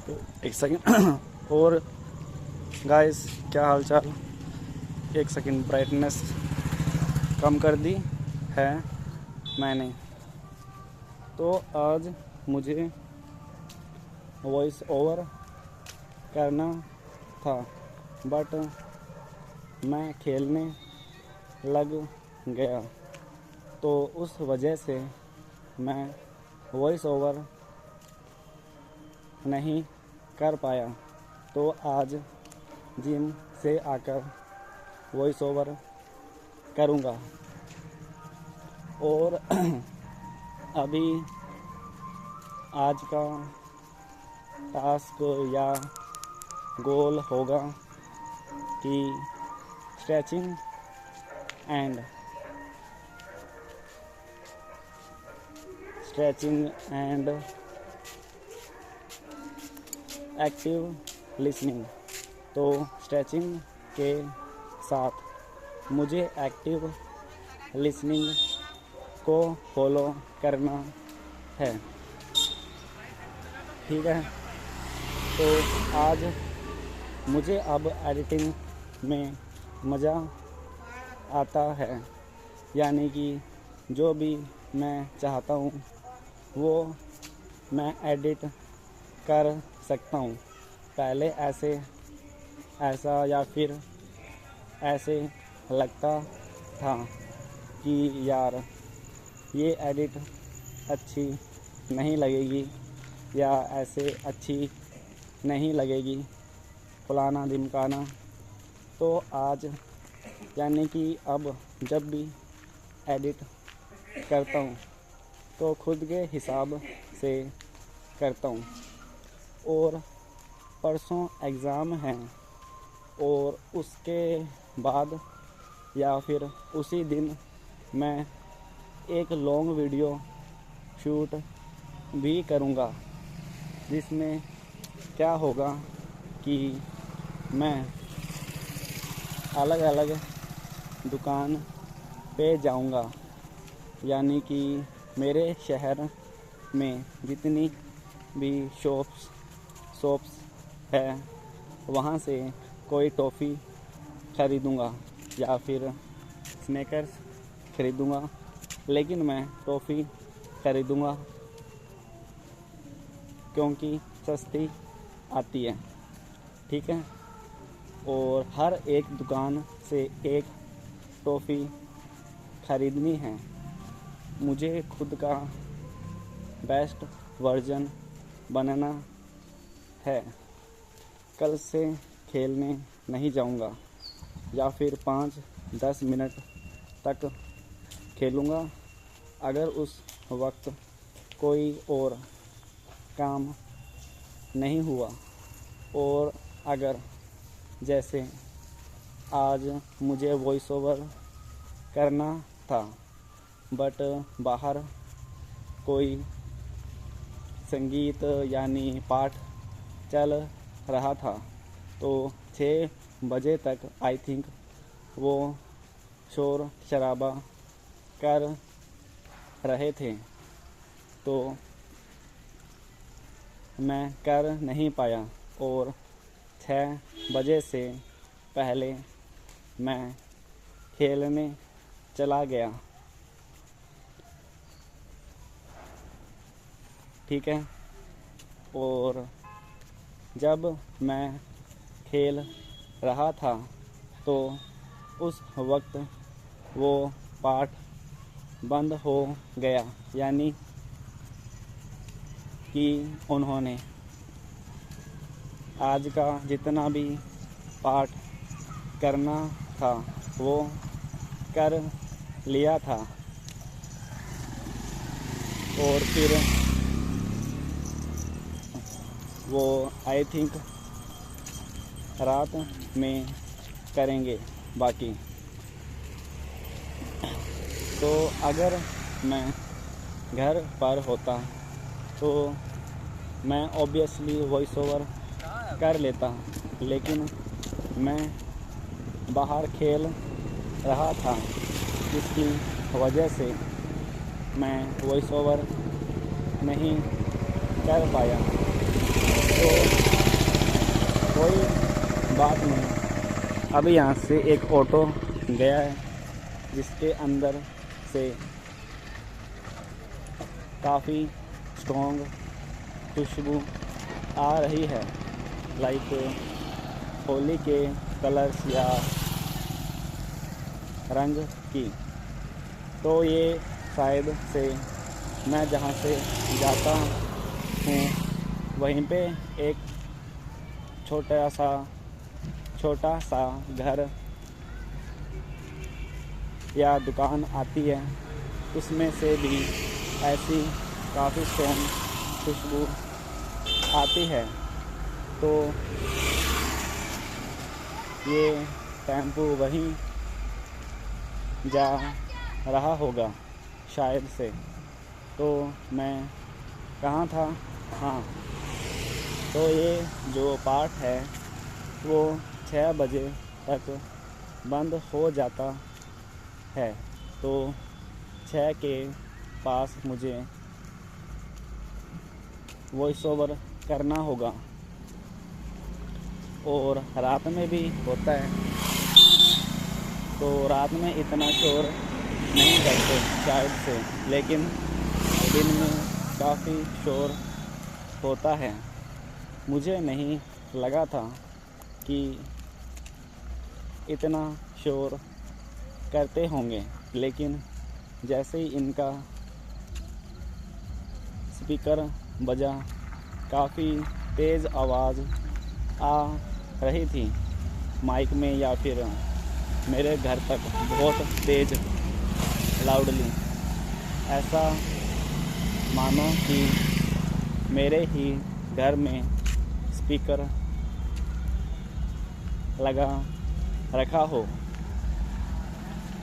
तो एक सेकंड और गाइस, क्या हाल चाल। एक सेकंड, ब्राइटनेस कम कर दी है मैंने। तो आज मुझे वॉइस ओवर करना था, बट मैं खेलने लग गया, तो उस वजह से मैं वॉइस ओवर नहीं कर पाया। तो आज जिम से आकर वॉइस ओवर करूँगा। और अभी आज का टास्क या गोल होगा कि स्ट्रेचिंग एंड एक्टिव लिसनिंग। तो स्ट्रेचिंग के साथ मुझे एक्टिव लिसनिंग को फॉलो करना है, ठीक है। तो आज मुझे अब एडिटिंग में मज़ा आता है, यानी कि जो भी मैं चाहता हूँ वो मैं एडिट कर सकता हूँ। पहले ऐसा या फिर ऐसे लगता था कि यार ये एडिट अच्छी नहीं लगेगी या ऐसे अच्छी नहीं लगेगी, फलाना ढिमकाना। तो आज यानी कि अब जब भी एडिट करता हूँ तो खुद के हिसाब से करता हूँ। और परसों एग्ज़ाम है और उसके बाद या फिर उसी दिन मैं एक लॉन्ग वीडियो शूट भी करूँगा, जिसमें क्या होगा कि मैं अलग अलग दुकान पे जाऊँगा, यानी कि मेरे शहर में जितनी भी शॉप्स है वहाँ से कोई टॉफ़ी ख़रीदूँगा या फिर स्नैकर्स ख़रीदूँगा, लेकिन मैं टॉफ़ी ख़रीदूँगा क्योंकि सस्ती आती है, ठीक है। और हर एक दुकान से एक टॉफ़ी ख़रीदनी है। मुझे खुद का बेस्ट वर्जन बनाना है। कल से खेलने नहीं जाऊंगा या फिर 5-10 मिनट तक खेलूँगा। अगर उस वक्त कोई और काम नहीं हुआ और अगर जैसे आज मुझे वॉइस ओवर करना था बट बाहर कोई संगीत यानी पाठ चल रहा था, तो 6 बजे तक आई थिंक वो शोर शराबा कर रहे थे, तो मैं कर नहीं पाया। और 6 बजे से पहले मैं खेलने चला गया, ठीक है। और जब मैं खेल रहा था तो उस वक्त वो पाठ बंद हो गया, यानी कि उन्होंने आज का जितना भी पाठ करना था वो कर लिया था। और फिर वो आई थिंक रात में करेंगे बाकी। तो अगर मैं घर पर होता तो मैं ऑब्वियसली वॉइस ओवर कर लेता, लेकिन मैं बाहर खेल रहा था, जिसकी वजह से मैं वॉइस ओवर नहीं कर पाया। तो बाद में अभी यहाँ से एक ऑटो गया है जिसके अंदर से काफ़ी स्ट्रॉन्ग खुशबू आ रही है, लाइक होली के कलर्स या रंग की। तो ये शायद से मैं जहाँ से जाता हूँ वहीं पे एक छोटा सा घर या दुकान आती है, उसमें से भी ऐसी काफ़ी स्ट्रॉन्ग खुशबू आती है। तो ये टेम्पो वहीं जा रहा होगा शायद से। तो मैं कहाँ था? हाँ, तो ये जो पार्ट है वो 6 बजे तक बंद हो जाता है। तो 6 के पास मुझे वॉइस ओवर करना होगा, और रात में भी होता है। तो रात में इतना शोर नहीं करते शायद से, लेकिन दिन में काफ़ी शोर होता है। मुझे नहीं लगा था कि इतना शोर करते होंगे, लेकिन जैसे ही इनका स्पीकर बजा, काफ़ी तेज़ आवाज़ आ रही थी माइक में या फिर मेरे घर तक, बहुत तेज़ लाउडली, ऐसा मानो कि मेरे ही घर में स्पीकर लगा रखा हो।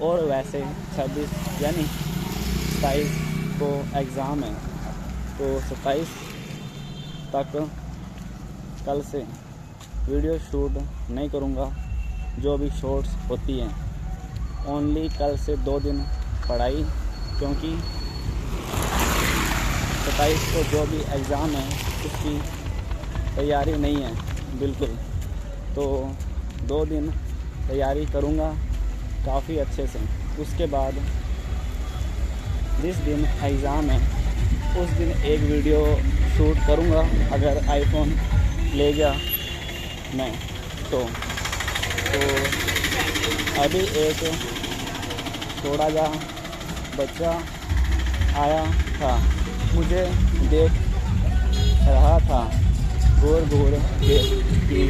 और वैसे 26 यानी 27 को एग्ज़ाम है, तो 27 तक कल से वीडियो शूट नहीं करूँगा। जो भी शॉर्ट्स होती हैं ओनली कल से 2 दिन पढ़ाई, क्योंकि 27 को जो भी एग्ज़ाम है उसकी तैयारी नहीं है बिल्कुल। तो 2 दिन तैयारी करूँगा काफ़ी अच्छे से। उसके बाद जिस दिन एग्ज़ाम है उस दिन एक वीडियो शूट करूँगा, अगर आईफोन ले गया मैं तो अभी एक थोड़ा जा बच्चा आया था, मुझे देख रहा था घूर के कि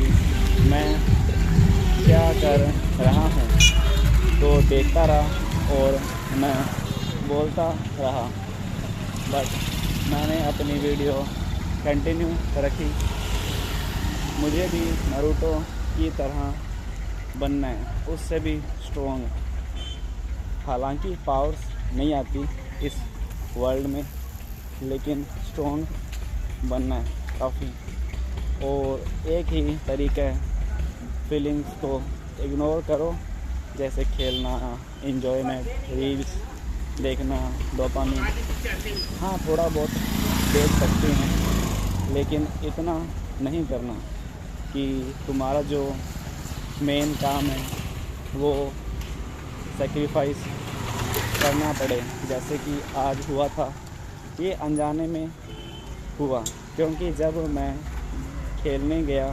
मैं क्या कर रहा हूँ। तो देखता रहा और मैं बोलता रहा, बट मैंने अपनी वीडियो कंटिन्यू रखी। मुझे भी नारुतो की तरह बनना है, उससे भी स्ट्रॉन्ग। हालांकि पावर्स नहीं आती इस वर्ल्ड में, लेकिन स्ट्रॉन्ग बनना है काफ़ी। और एक ही तरीका है, फीलिंग्स को इग्नोर करो, जैसे खेलना, एंजॉयमेंट, रील्स देखना, डोपामिन। हाँ, थोड़ा बहुत देख सकते हैं, लेकिन इतना नहीं करना कि तुम्हारा जो मेन काम है वो सेक्रीफाइस करना पड़े। जैसे कि आज हुआ था, ये अनजाने में हुआ, क्योंकि जब मैं खेलने गया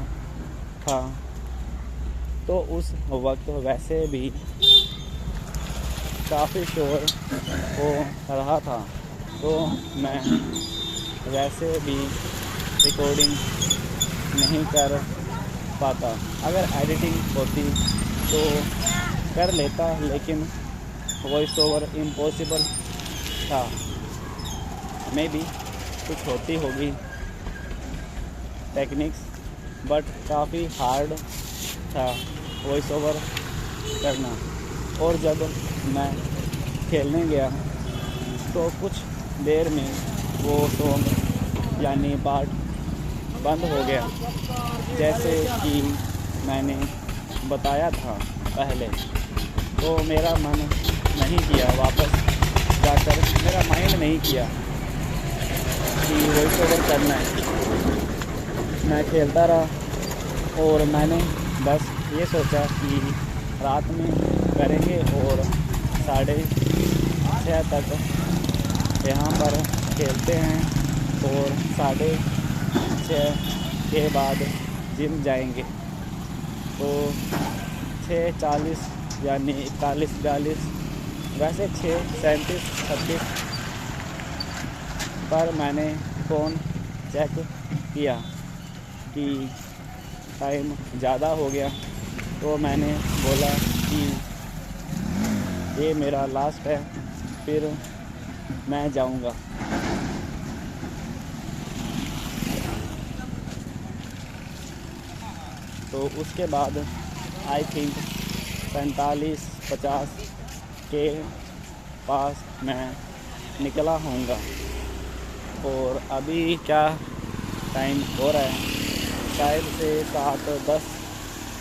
था तो उस वक्त वैसे भी काफ़ी शोर हो रहा था, तो मैं वैसे भी रिकॉर्डिंग नहीं कर पाता। अगर एडिटिंग होती तो कर लेता, लेकिन वॉइस ओवर इम्पॉसिबल था। मे बी कुछ होती होगी टेक्निक्स, बट काफ़ी हार्ड था वॉइस ओवर करना। और जब मैं खेलने गया तो कुछ देर में वो सॉन्ग यानी पार्ट बंद हो गया, जैसे कि मैंने बताया था पहले। तो मेरा मन नहीं किया वापस जाकर, मेरा माइंड नहीं किया कि वॉइस ओवर करना है। मैं खेलता रहा और मैंने बस ये सोचा कि रात में करेंगे और 6:30 तक यहाँ पर खेलते हैं और 6:30 के बाद जिम जाएंगे। तो 6:40 यानी 41-42 वैसे 6:37-36 पर मैंने फ़ोन चेक किया कि टाइम ज़्यादा हो गया, तो मैंने बोला कि ये मेरा लास्ट है, फिर मैं जाऊंगा। तो उसके बाद आई थिंक 45-50 के पास मैं निकला होऊंगा। और अभी क्या टाइम हो रहा है, शायद से 7-10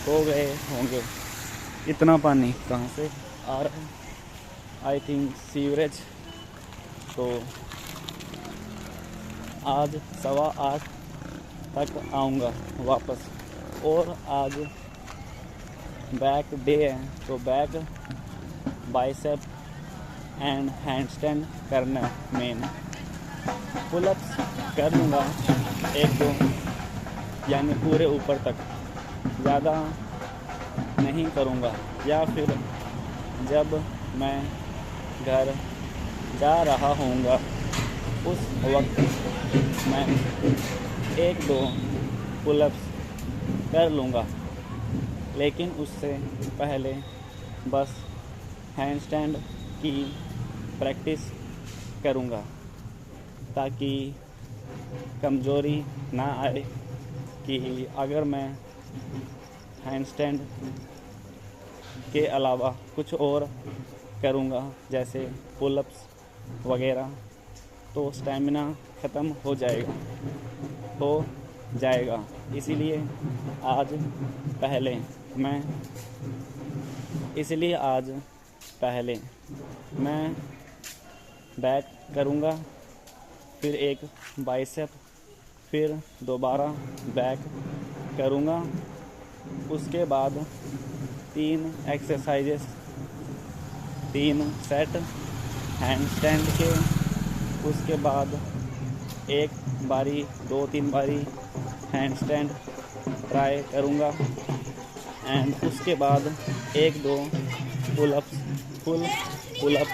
हो गए होंगे। इतना पानी कहाँ से आ रहा है? I think sewerage. तो आज 8:15 तक आऊँगा वापस। और आज बैक डे है, तो बैक बाइसेप एंड हैंडस्टैंड करना है मेन। पुलअप्स कर लूँगा 1-2, यानी पूरे ऊपर तक, ज़्यादा नहीं करूँगा। या फिर जब मैं घर जा रहा होऊंगा उस वक्त मैं 1-2 पुलअप्स कर लूँगा, लेकिन उससे पहले बस हैंडस्टैंड की प्रैक्टिस करूँगा ताकि कमज़ोरी ना आए कि अगर मैं हैंडस्टैंड के अलावा कुछ और करूँगा जैसे पुलअप्स वगैरह, तो स्टैमिना ख़त्म हो जाएगा। इसीलिए आज पहले मैं बैक करूँगा, फिर एक बाइसेप, फिर दोबारा बैक करूँगा। उसके बाद 3 एक्सरसाइजेस, 3 सेट हैंडस्टैंड के। उसके बाद 1 बारी 2-3 बारी हैंडस्टैंड ट्राई करूँगा एंड उसके बाद 1-2 फुल पुलअप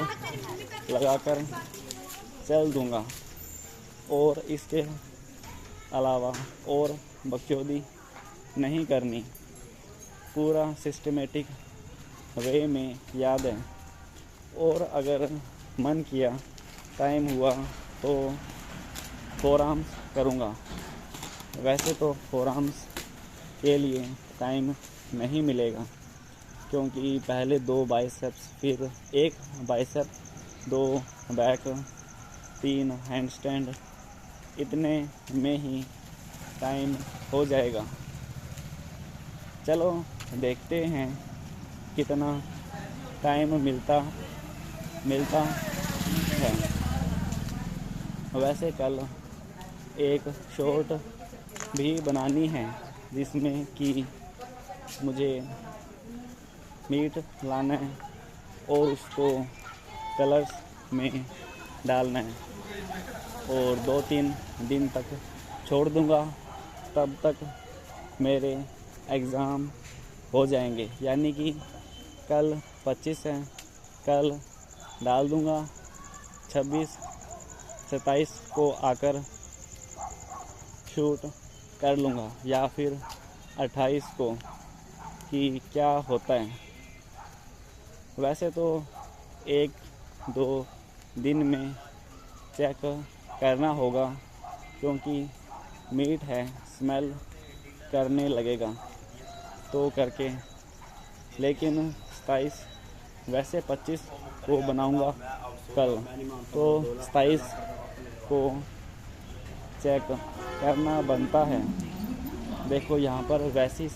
लगाकर चल दूँगा। और इसके अलावा और बकचोदी नहीं करनी, पूरा सिस्टमेटिक वे में याद है। और अगर मन किया, टाइम हुआ तो फोरआर्म्स करूँगा। वैसे तो फोरआर्म्स के लिए टाइम नहीं मिलेगा, क्योंकि पहले 2 बाइसेप्स, फिर 1 बाइसेप, 2 बैक, 3 हैंडस्टैंड, इतने में ही टाइम हो जाएगा। चलो देखते हैं कितना टाइम मिलता है। वैसे कल एक शॉर्ट भी बनानी है जिसमें कि मुझे मीट लाना है और उसको कलर्स में डालना है, और 2-3 दिन तक छोड़ दूँगा, तब तक मेरे एग्ज़ाम हो जाएंगे। यानी कि कल 25 है, कल डाल दूँगा, 26-27 को आकर शूट कर लूँगा, या फिर 28 को, कि क्या होता है। वैसे तो 1-2 दिन में चेक करना होगा, क्योंकि मीट है, स्मेल करने लगेगा तो करके। लेकिन 27, वैसे 25 को बनाऊंगा कल, तो 27 को चेक करना बनता है। देखो यहाँ पर वैसी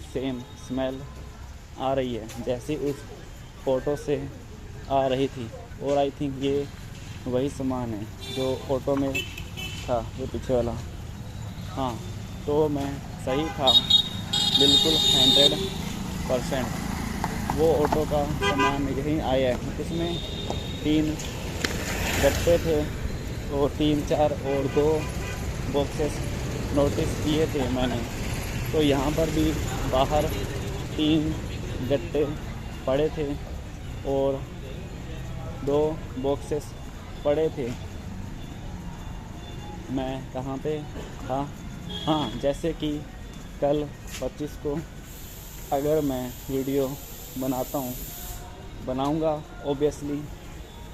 सेम स्मेल आ रही है जैसी उस फ़ोटो से आ रही थी। और आई थिंक ये वही सामान है जो ऑटो में था, ये पीछे वाला। हाँ, तो मैं सही था, बिल्कुल 100%। वो ऑटो का सामान यहीं आया है। उसमें 3 गट्टे थे और 3-4 और 2 बॉक्सेस नोटिस किए थे मैंने। तो यहाँ पर भी बाहर 3 गट्टे पड़े थे और 2 बॉक्सेस पड़े थे। मैं कहाँ पे था? हाँ, जैसे कि कल 25 को अगर मैं वीडियो बनाऊंगा ऑब्वियसली,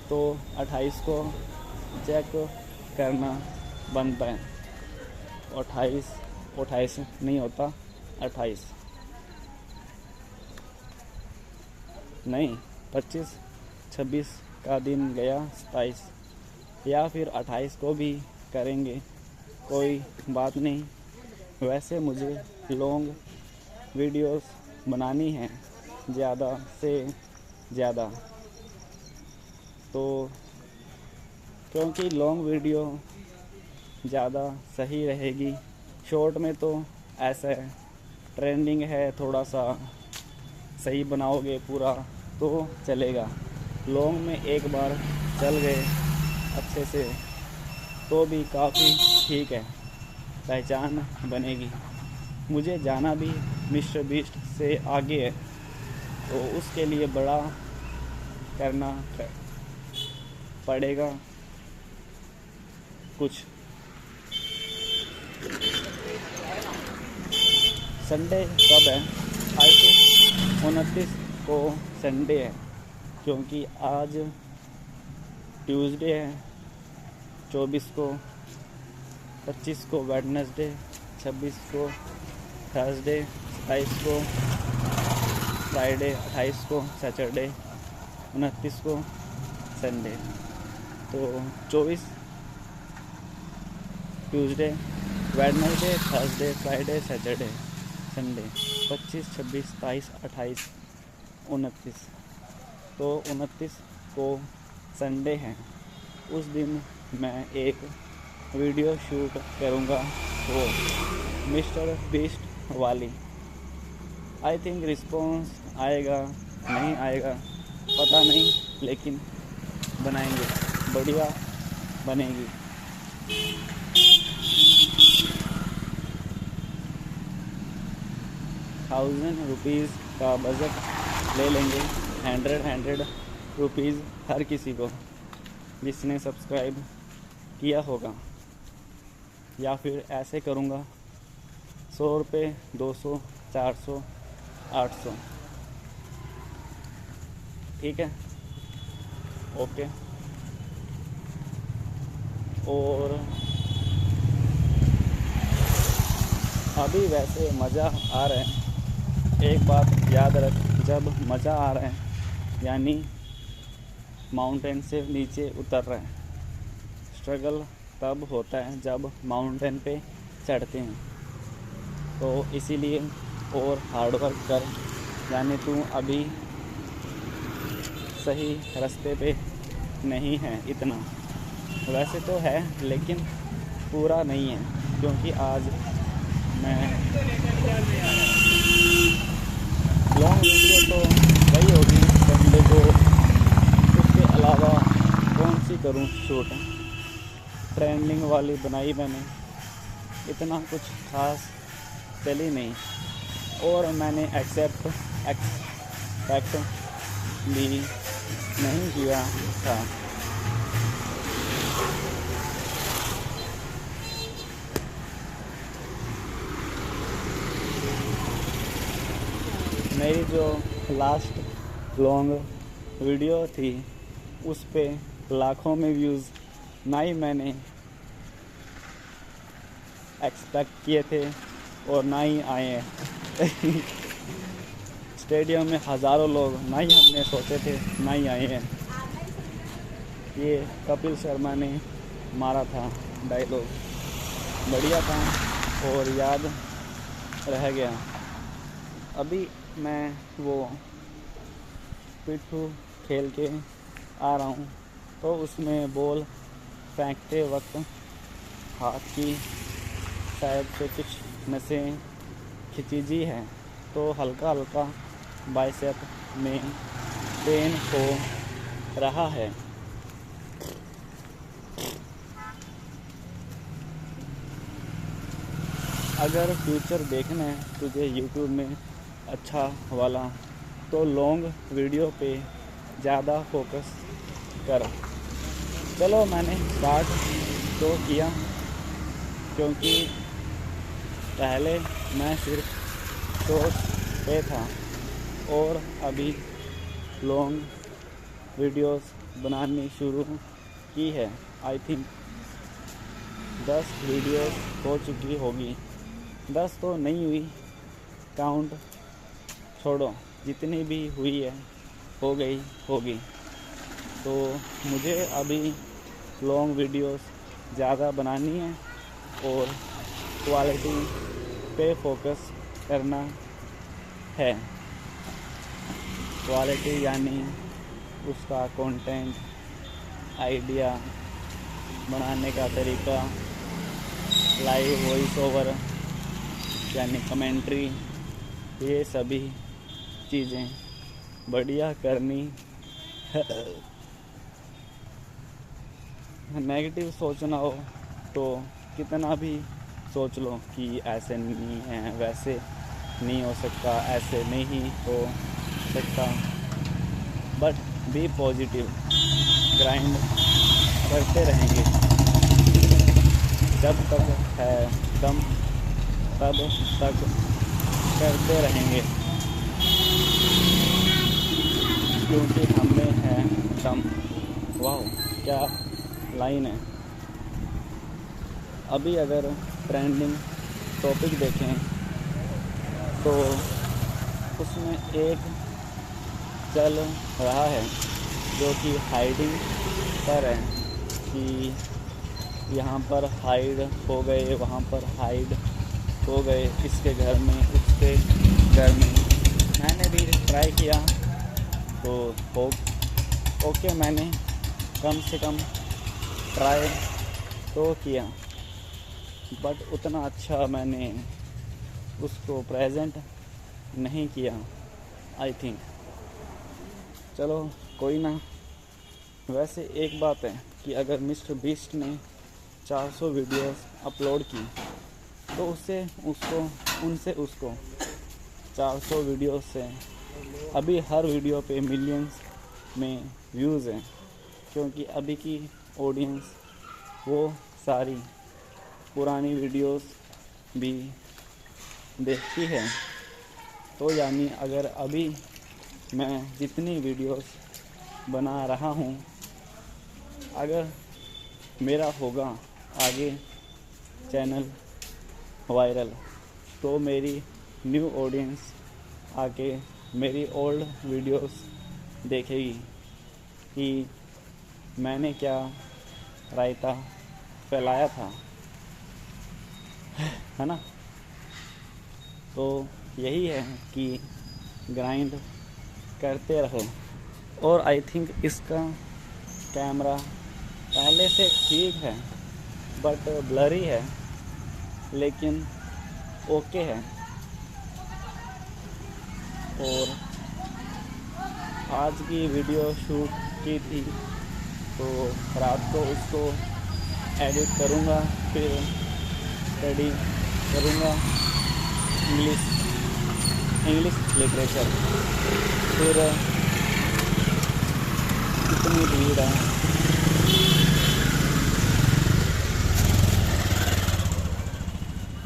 तो 28 को चेक करना बनता है। 28 नहीं होता, 28 नहीं, 25, 26 का दिन गया, 27 या फिर 28 को भी करेंगे, कोई बात नहीं। वैसे मुझे लॉन्ग वीडियोस बनानी है ज़्यादा से ज़्यादा, तो क्योंकि लॉन्ग वीडियो ज़्यादा सही रहेगी। शॉर्ट में तो ऐसा है, ट्रेंडिंग है, थोड़ा सा सही बनाओगे पूरा तो चलेगा। लॉन्ग में एक बार चल गए अच्छे से तो भी काफ़ी ठीक है, पहचान बनेगी। मुझे जाना भी मिस्टर बीस्ट से आगे है, तो उसके लिए बड़ा करना पड़ेगा कुछ। संडे कब है? आई थिंक 29 को संडे है, क्योंकि आज ट्यूसडे है। 24 को, 25 को वेडनेसडे, 26 को थर्सडे, 27 को फ्राइडे, 28 को सैटरडे, 29 को संडे। तो 24 Tuesday, Wednesday, Thursday, Friday, Saturday, Sunday. 25, 26, 27, 28, 29। तो 29 को संडे है। उस दिन मैं एक वीडियो शूट करूँगा, वो मिस्टर बीस्ट वाली। आई थिंक रिस्पॉन्स आएगा नहीं आएगा पता नहीं, लेकिन बनाएंगे, बढ़िया बनेगी। 1000 रुपीज़ का बजट ले लेंगे। 100 रुपीज़ हर किसी को जिसने सब्सक्राइब किया होगा। या फिर ऐसे करूँगा, 100 रुपये, 200, 400, 800। ठीक है, ओके। और अभी वैसे मज़ा आ रहा है। एक बात याद रख, जब मज़ा आ रहा है यानी माउंटेन से नीचे उतर रहे हैं। स्ट्रगल तब होता है जब माउंटेन पे चढ़ते हैं, तो इसीलिए और हार्डवर्क कर, यानी तू अभी सही रास्ते पे नहीं है इतना। वैसे तो है लेकिन पूरा नहीं है, क्योंकि आज मैं लॉन्ग वीडियो तो वही होगी संडे को, उसके अलावा कौन सी करूं शूट। ट्रेंडिंग वाली बनाई मैंने, इतना कुछ खास चली नहीं। और मैंने एक्सपेक्ट भी नहीं किया था। मेरी जो लास्ट लॉन्ग वीडियो थी उस पे लाखों में व्यूज़ ना ही मैंने एक्सपेक्ट किए थे और ना ही आए हैं। स्टेडियम में हज़ारों लोग ना ही हमने सोचे थे, ना ही आए हैं। ये कपिल शर्मा ने मारा था डायलॉग, बढ़िया था और याद रह गया। अभी मैं वो पिट्ठू खेल के आ रहा हूँ, तो उसमें बॉल फेंकते वक्त हाथ की शायद से कुछ नसें खिंचिजी हैं, तो हल्का हल्का बाइसेप में पेन हो रहा है। अगर फ्यूचर देखना है तुझे यूट्यूब में अच्छा वाला, तो लॉन्ग वीडियो पे ज़्यादा फोकस कर। चलो मैंने स्टार्ट तो किया, क्योंकि पहले मैं सिर्फ शॉर्ट्स पे था और अभी लॉन्ग वीडियोस बनानी शुरू की है। आई थिंक 10 वीडियोस हो चुकी होगी। 10 तो नहीं हुई, काउंट छोड़ो, जितनी भी हुई है हो गई होगी। तो मुझे अभी लॉन्ग वीडियोस ज़्यादा बनानी है और क्वालिटी पे फोकस करना है। क्वालिटी यानी उसका कंटेंट, आइडिया, बनाने का तरीका, लाइव वॉइस ओवर यानी कमेंट्री, ये सभी चीज़ें बढ़िया करनी है। नेगेटिव सोचना हो तो कितना भी सोच लो कि ऐसे नहीं है, वैसे नहीं हो सकता, ऐसे नहीं हो सकता, बट बी पॉजिटिव। ग्राइंड करते रहेंगे जब तक है दम, तब तक करते रहेंगे, क्योंकि हमें है दम। वाह क्या लाइन है। अभी अगर ट्रेंडिंग टॉपिक देखें तो उसमें एक चल रहा है जो कि हाइडिंग पर है, कि यहाँ पर हाइड हो गए, वहाँ पर हाइड हो गए, इसके घर में, उसके घर में। मैंने भी ट्राई किया तो ओके, मैंने कम से कम ट्राई तो किया, बट उतना अच्छा मैंने उसको प्रेजेंट नहीं किया आई थिंक। चलो कोई ना। वैसे एक बात है कि अगर मिस्टर बीस्ट ने 400 वीडियोस अपलोड की तो उनसे उसको 400 वीडियोस से अभी हर वीडियो पे मिलियंस में व्यूज़ हैं, क्योंकि अभी की ऑडियंस वो सारी पुरानी वीडियोस भी देखती है। तो यानी अगर अभी मैं जितनी वीडियोस बना रहा हूँ, अगर मेरा होगा आगे चैनल वायरल, तो मेरी न्यू ऑडियंस आके मेरी ओल्ड वीडियोस देखेगी कि मैंने क्या रायता फैलाया था, है ना। तो यही है कि ग्राइंड करते रहो। और आई थिंक इसका कैमरा पहले से ठीक है, बट ब्लरी है, लेकिन ओके है। और आज की वीडियो शूट की थी, तो रात को उसको एडिट करूँगा, फिर स्टडी करूँगा इंग्लिश लिटरेचर। फिर कितनी भीड़ है,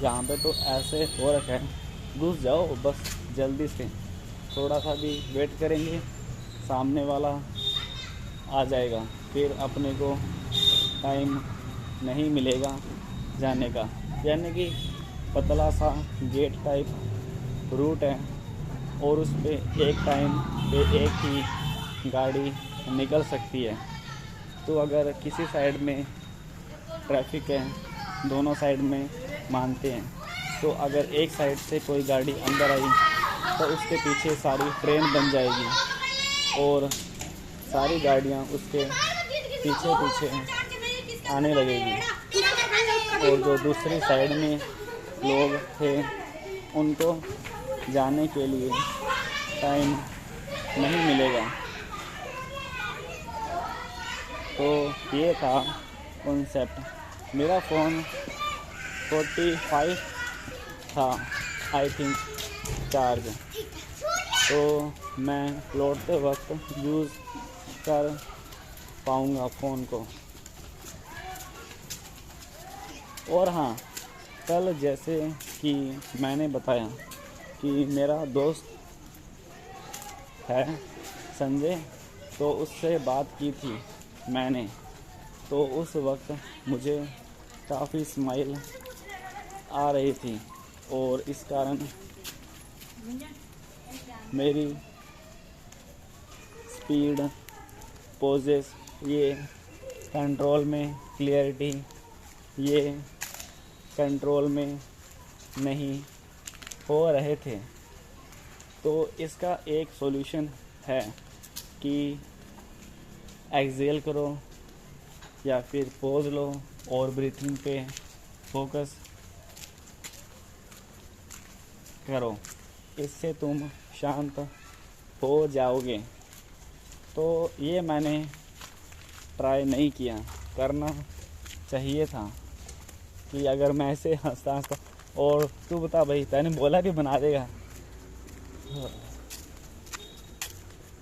यहाँ पे तो ऐसे हो रखा है, घुस जाओ बस जल्दी से, थोड़ा सा भी वेट करेंगे सामने वाला आ जाएगा, फिर अपने को टाइम नहीं मिलेगा जाने का। यानी कि पतला सा गेट टाइप रूट है और उस पर एक टाइम पे एक ही गाड़ी निकल सकती है। तो अगर किसी साइड में ट्रैफिक है, दोनों साइड में मानते हैं, तो अगर एक साइड से कोई गाड़ी अंदर आई तो उसके पीछे सारी ट्रेन बन जाएगी और सारी गाड़ियाँ उसके पीछे पीछे आने लगेगी। और जो दूसरी साइड में लोग थे उनको जाने के लिए टाइम नहीं मिलेगा। तो ये था कॉन्सेप्ट। मेरा फ़ोन 45 था आई थिंक चार्ज, तो मैं लौटते वक्त यूज़ कर पाऊँगा फ़ोन को। और हाँ, कल जैसे कि मैंने बताया कि मेरा दोस्त है संजय, तो उससे बात की थी मैंने, तो उस वक्त मुझे काफ़ी स्माइल आ रही थी और इस कारण मेरी स्पीड, पोजेस ये कंट्रोल में, क्लियरिटी ये कंट्रोल में नहीं हो रहे थे। तो इसका एक सॉल्यूशन है कि एक्सेल करो या फिर पोज लो और ब्रीथिंग पे फोकस करो, इससे तुम शांत हो जाओगे। तो ये मैंने ट्राई नहीं किया, करना चाहिए था कि अगर मैं ऐसे हंसता हंसता। और तू बता भाई, तैने बोला कि बना देगा,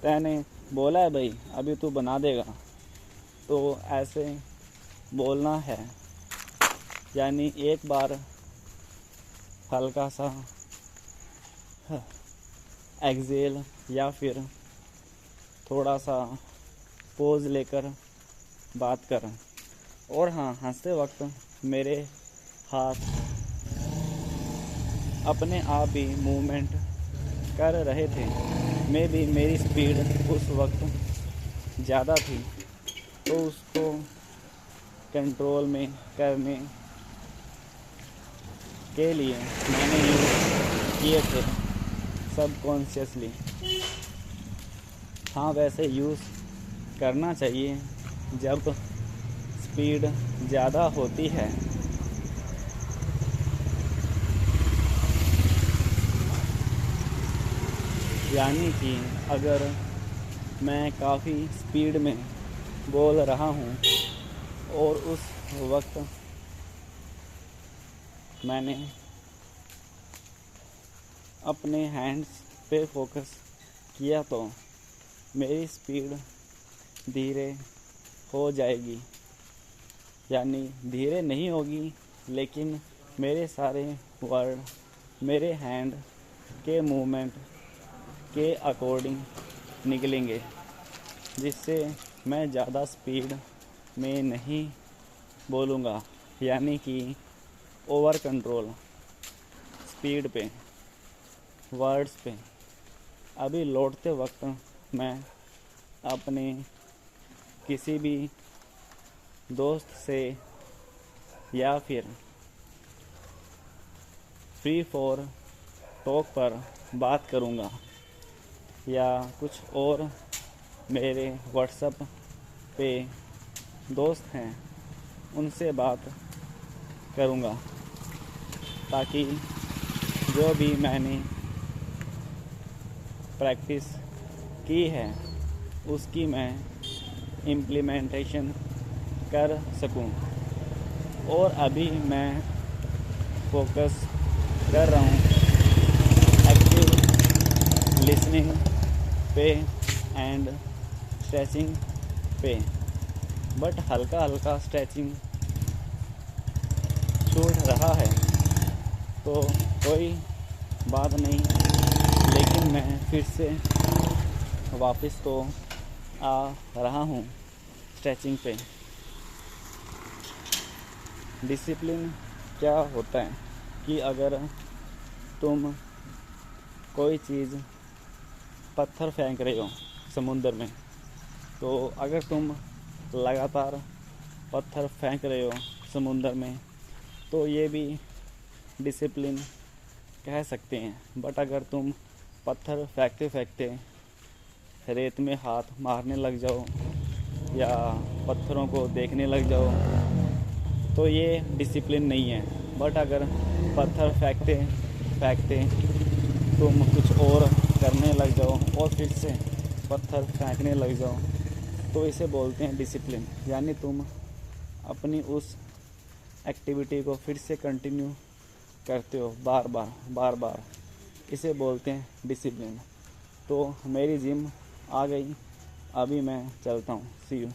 तैने बोला है भाई अभी तू बना देगा, तो ऐसे बोलना है। यानी एक बार हल्का सा एक्सेल या फिर थोड़ा सा पोज लेकर बात कर। और हाँ, हंसते वक्त मेरे हाथ अपने आप ही मूवमेंट कर रहे थे। मेरी स्पीड उस वक्त ज़्यादा थी, तो उसको कंट्रोल में करने के लिए मैंने यूज़ किए थे सबकॉन्शियसली। हाँ, वैसे यूज़ करना चाहिए जब स्पीड ज़्यादा होती है। यानी कि अगर मैं काफ़ी स्पीड में बोल रहा हूँ और उस वक्त मैंने अपने हैंड्स पे फोकस किया तो मेरी स्पीड धीरे हो जाएगी। यानी धीरे नहीं होगी, लेकिन मेरे सारे वर्ड मेरे हैंड के मूवमेंट के अकॉर्डिंग निकलेंगे, जिससे मैं ज़्यादा स्पीड में नहीं बोलूँगा। यानी कि ओवर कंट्रोल स्पीड पे, वर्ड्स पे। अभी लौटते वक्त मैं अपने किसी भी दोस्त से या फिर फ्री फॉर टॉक पर बात करूँगा, या कुछ और मेरे व्हाट्सएप पे दोस्त हैं उनसे बात करूँगा, ताकि जो भी मैंने प्रैक्टिस की है उसकी मैं इम्प्लीमेंटेशन कर सकूं। और अभी मैं फोकस कर रहा हूं एक्टिव लिसनिंग पे एंड स्ट्रेचिंग पे, बट हल्का हल्का स्ट्रेचिंग छूट रहा है तो कोई बात नहीं, लेकिन मैं फिर से वापस तो आ रहा हूँ स्ट्रेचिंग पे। डिसिप्लिन क्या होता है कि अगर तुम कोई चीज़ पत्थर फेंक रहे हो समुद्र में, तो अगर तुम लगातार पत्थर फेंक रहे हो समुद्र में, तो ये भी डिसिप्लिन कह सकते हैं। बट अगर तुम पत्थर फेंकते फेंकते रेत में हाथ मारने लग जाओ या पत्थरों को देखने लग जाओ, तो ये डिसिप्लिन नहीं है, बट अगर पत्थर फेंकते फेंकते तुम कुछ और करने लग जाओ और फिर से पत्थर फेंकने लग जाओ तो इसे बोलते हैं डिसिप्लिन। यानी तुम अपनी उस एक्टिविटी को फिर से कंटिन्यू करते हो बार बार, इसे बोलते हैं डिसिप्लिन। तो मेरी जिम आ गई, अभी मैं चलता हूँ। सी यू।